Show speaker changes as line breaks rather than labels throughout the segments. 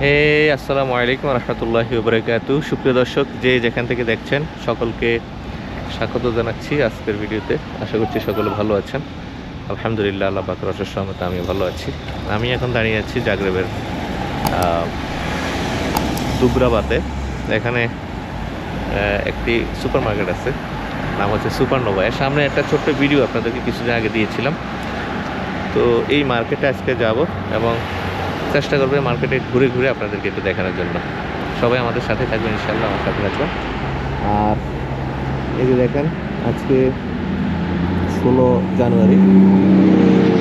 আসসালামু আলাইকুম রহমতুল্লাহি ওয়া বারাকাতুহু। সুপ্রিয় দর্শক, যে যেখান থেকে দেখছেন সকলকে স্বাগত জানাচ্ছি আজকের ভিডিওতে। আশা করছি সকলে ভালো আছেন। আলহামদুলিল্লাহ, আল্লাহ পাকের অশেষ রহমতে আমি ভালো আছি। আমি এখন দাঁড়িয়ে আছি জাগরেবের দুব্রাবাতে। এখানে একটি সুপার মার্কেট আছে, নাম হচ্ছে সুপারনোভা। এর সামনে একটা ছোট্ট ভিডিও আপনাদেরকে কিছুদিন আগে দিয়েছিলাম। তো এই মার্কেটে আজকে যাব এবং চেষ্টা করবে মার্কেটে ঘুরে ঘুরে আপনাদেরকে একটু দেখানোর জন্য। সবাই আমাদের সাথে থাকবেন ইনশাআল্লাহ, আমার সাথে থাকবেন। আর এই যে দেখেন, আজকে 16 জানুয়ারি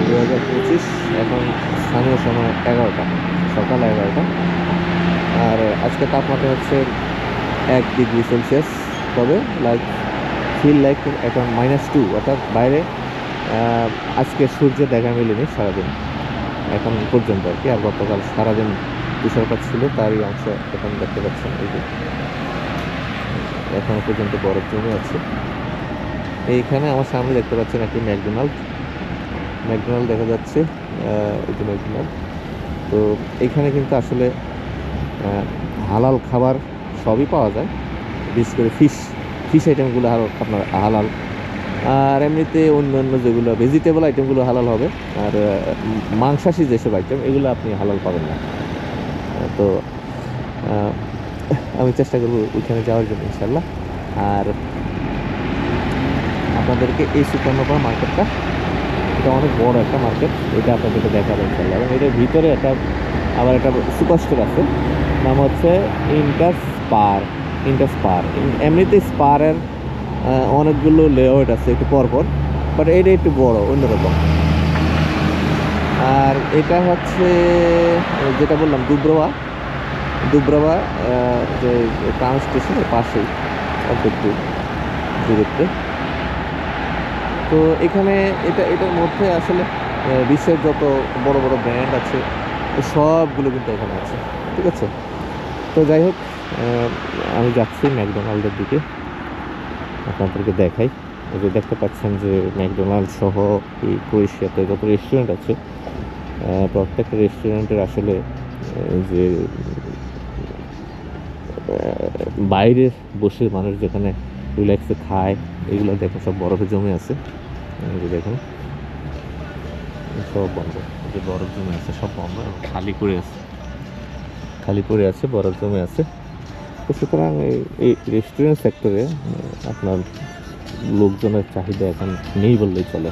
2025, এখন স্থানীয় সময় 11টা, সকাল 11টা। আর আজকে তাপমাত্রা হচ্ছে 1 ডিগ্রি সেলসিয়াস, তবে ফিল লাইক এখন -2, অর্থাৎ বাইরে আজকে সূর্যের দেখা মেলেনি সারাদিন এখন পর্যন্ত আর কি। আর গতকাল সারাদিন তুষারপাত ছিল, তারই অংশ এখন দেখতে পাচ্ছেন। এই যে এখনো পর্যন্ত বরফ জমে আছে। এইখানে আমার সামনে দেখতে পাচ্ছেন একটি ম্যাকডোনাল্ড দেখা যাচ্ছে। এই যে ম্যাকডোনাল্ড, তো এইখানে কিন্তু আসলে হালাল খাবার সবই পাওয়া যায়, বিশেষ করে ফিশ আইটেমগুলো আপনার হালাল। আর এমনিতে অন্যান্য যেগুলো ভেজিটেবল আইটেমগুলো হালাল হবে, আর মাংসাশী যেসব আইটেম এগুলো আপনি হালাল পাবেন না। তো আমি চেষ্টা করবো ওইখানে যাওয়ার জন্য ইনশাল্লাহ। আর আপনাদেরকে এই সুপারনোভা মার্কেটটা, এটা অনেক বড় একটা মার্কেট, এটা আপনাদেরকে দেখাবো ইনশাল্লাহ। এবং এটার ভিতরে আবার একটা সুপার স্টোর আছে, নাম হচ্ছে ইন্টাসপার। এমনিতে স্পারের অনেকগুলো লেআউট আছে একটু পরপর, বাট এটা একটু বড়, অন্যরকম। আর এটা হচ্ছে যেটা বললাম দুব্রাবা যে ট্রাম স্টেশনের পাশেই, অল্প একটু দূরত্বে। তো এখানে এটার মধ্যে আসলে বিশ্বের যত বড় বড় ব্র্যান্ড আছে সবগুলো কিন্তু এখানে আছে, ঠিক আছে। তো যাই হোক, আমি যাচ্ছি ম্যাকডোনাল্ডের দিকে, আপনাদেরকে দেখাই। এই যে দেখতে পাচ্ছেন যে ম্যাকডোনাল্ড সহ এই ক্রোয়েশিয়াতে যত রেস্টুরেন্ট আছে, প্রত্যেকটা রেস্টুরেন্টের আসলে যে বাইরে বসে মানুষ যেখানে রিল্যাক্সে খায়, এগুলো দেখেন সব বরফে জমে আছে। যে দেখুন সব বন্ধ, যে বরফ জমে আছে সব বন্ধ, খালি পড়ে আছে, বরফ জমে আছে। তো সুতরাং এই রেস্টুরেন্ট সেক্টরে আপনার লোকজনের চাহিদা এখন নেই বললেই চলে।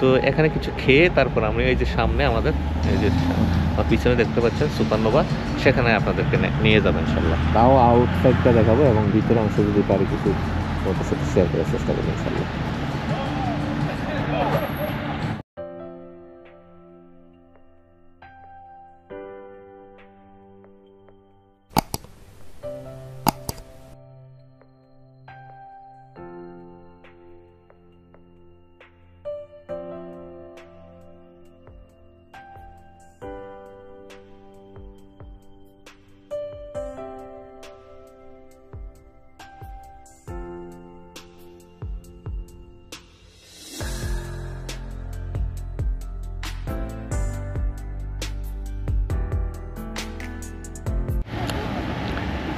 তো এখানে কিছু খেয়ে তারপর আমি এই যে সামনে আমাদের এই যে পিছনে দেখতে পাচ্ছেন সুপারনোভা, সেখানে আপনাদেরকে নিয়ে যাবেন ইনশাল্লাহ। তাও আউটসাইডটা দেখাবো এবং ভিতরে অংশ যদি পারি কিছু ওদের সাথে শেয়ার করার চেষ্টা করবো ইনশাল্লাহ।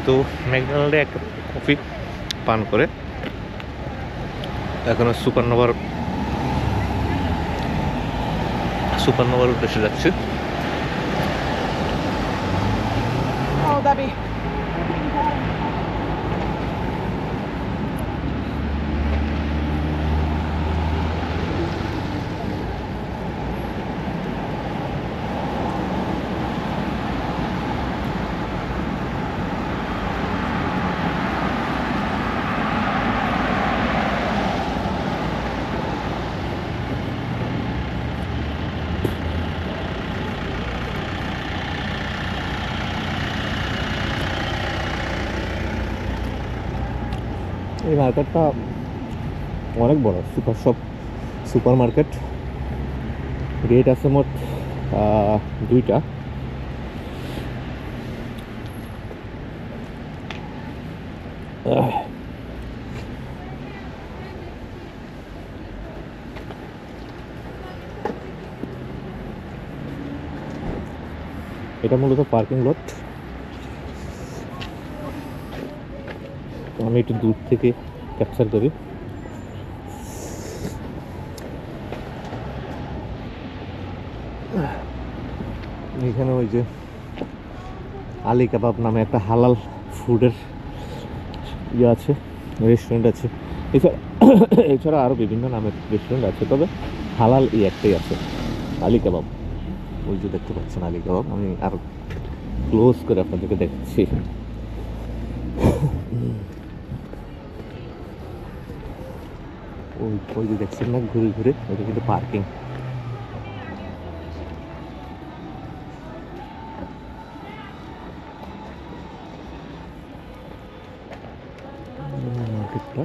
তো ম্যাকডোনাল্ডে একটা কফি পান করে এখন সুপারনোভার উদ্দেশ্যে যাচ্ছি। মার্কেটটা অনেক বড়, সুপার মার্কেট। গেট আছে মোট 2টা। এটা মূলত পার্কিং লট। আমি একটু দূর থেকে ক্যাপচার করি। এখানে ওই যে আলী কাবাব নামে একটা হালাল ফুডের ইয়ে আছে, রেস্টুরেন্ট আছে। এছাড়া আরও বিভিন্ন নামের রেস্টুরেন্ট আছে, তবে হালাল এই একটাই আছে, আলী কাবাব। ওই যে দেখতে পাচ্ছেন আলী কাবাব, আমি আরো ক্লোজ করে আপনাদেরকে দেখাচ্ছি। ওই যে দেখছেন না ঘুরে ঘুরে, ওটা কিন্তু পার্কিং। মার্কেটটা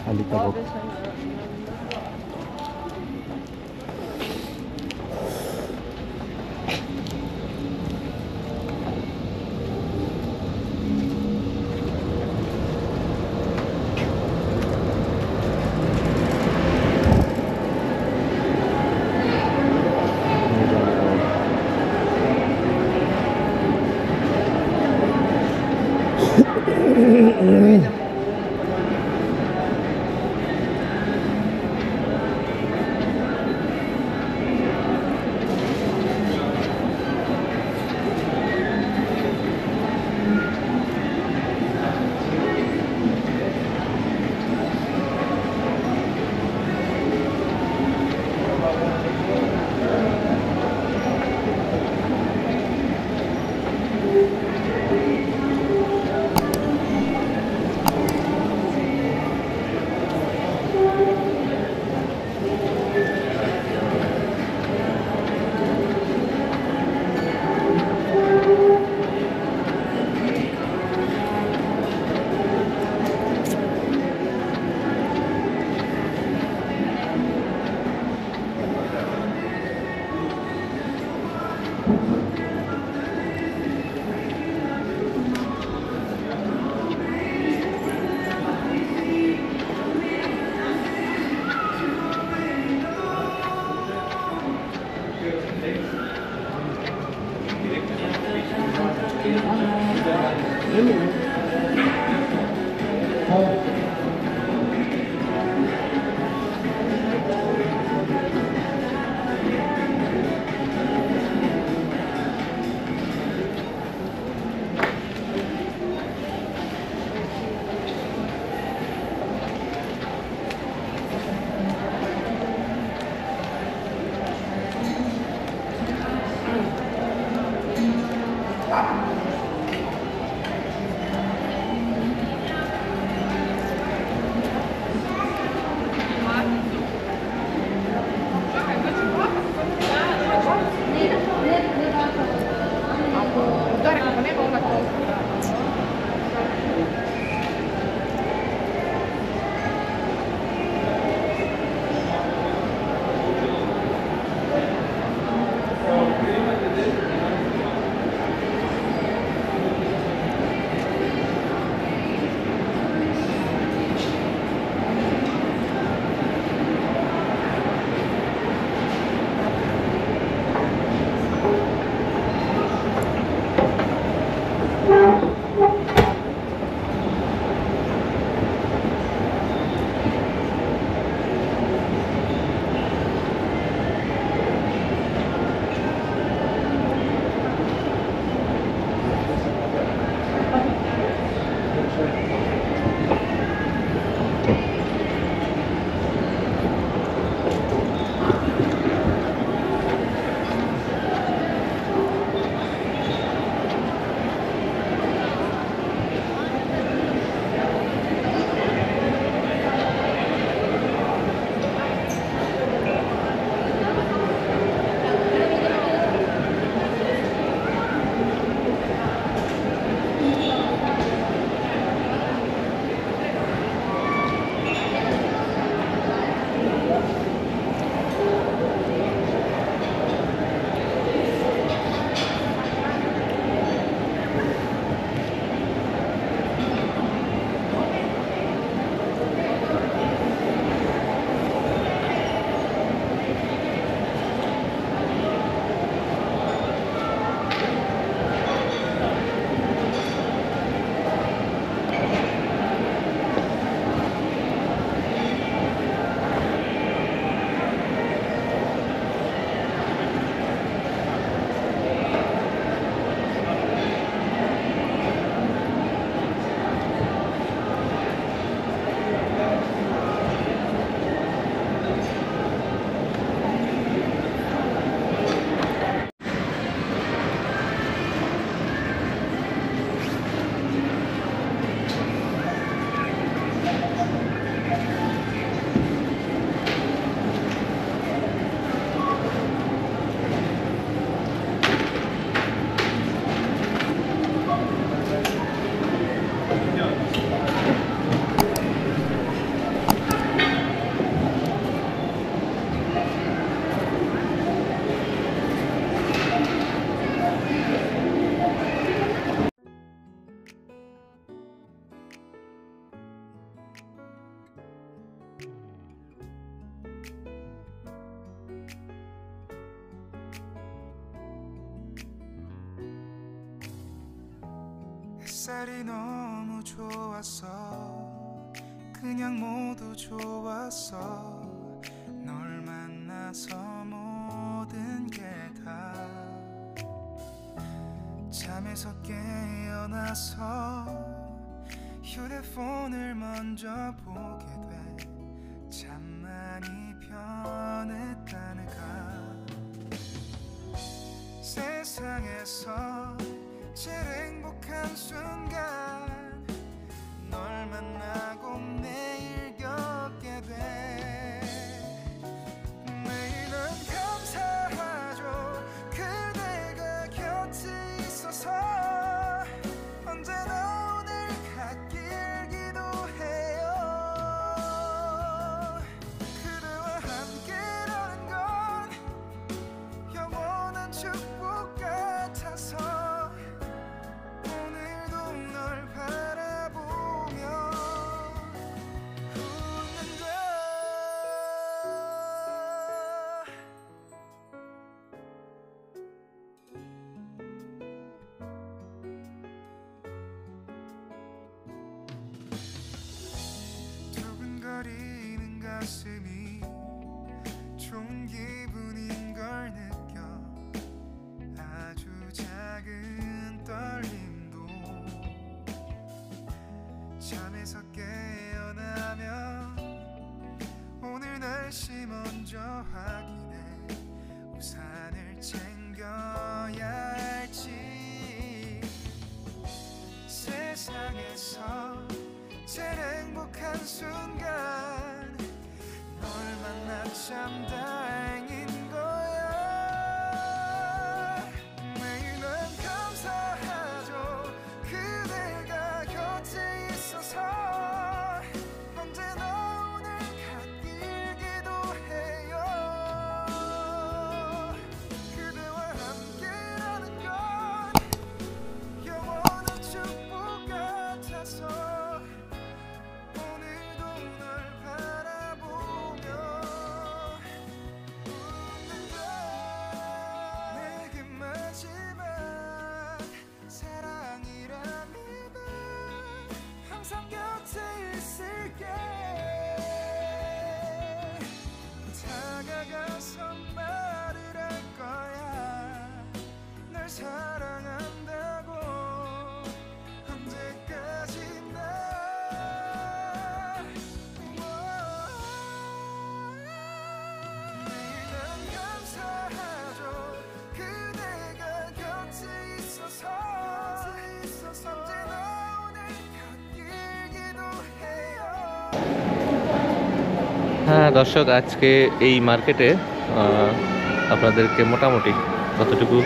আলী কাবাব।
햇살이 너무 좋았어. 그냥 모두 좋았어. 널 만나서 모든 게 다. 잠에서 깨어나서 휴대폰을 먼저 보게 돼. 참 많이 변했다는가. 세상에서 제일 행복한 순간 널 만나고 매일 겪게 돼. 매일은 감사하죠. 그대가 곁에 있어서. 언제나 오늘 같길 기도해요. 그대와 함께라는 건 영원한 축복 같아서. 오늘도 널 바라보며 웃는다. 두근거리는 가슴이 좋은 기분인 걸 느껴. 아주 작은 떨림도. 잠에서 깨어나면 오늘 날씨 먼저 확인해. 우산을 챙겨야 할지. 세상에서 제일 행복한 순간 널 만나 참 다행인 거야. 매일은 감사하죠. 그대가 곁에 있어서. 언제나 오늘 같길 기도해요. 그대와 함께라는 건 영원한 축복 같아서. 오늘도 널 바라보며 웃는다. 내게 마지막 사랑이라면 항상 곁에 있을게. 다가가서 말을 할 거야. 널 사랑한다고. 언제까지나. 매일은 감사하죠. 그대가 곁에 있어서. 언제나 오늘 같길 기도해요.
হ্যাঁ দর্শক, আজকে এই মার্কেটে আপনাদেরকে মোটামুটি যতটুকু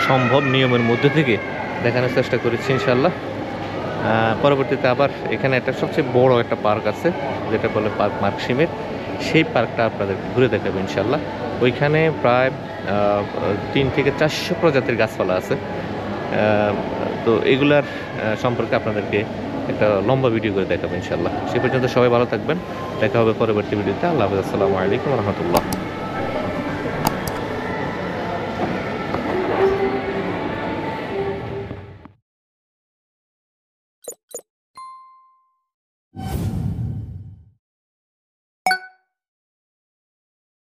সম্ভব নিয়মের মধ্যে থেকে দেখানোর চেষ্টা করেছি ইনশাল্লাহ। পরবর্তীতে আবার এখানে একটা সবচেয়ে বড় একটা পার্ক আছে, যেটা বলে পার্ক মার্কসিমের। সেই পার্কটা আপনাদের ঘুরে দেখাবো ইনশাল্লাহ। ওইখানে প্রায় 300 থেকে 400 প্রজাতির গাছপালা আছে। তো এগুলার সম্পর্কে আপনাদেরকে একটা লম্বা ভিডিও করে দেখাবো ইনশাল্লাহ। সে পর্যন্ত সবাই ভালো থাকবেন। দেখা হবে পরবর্তী ভিডিওতে। আল্লাহ হাফেজ। আসসালামু আলাইকুম ওয়া রাহমাতুল্লাহ।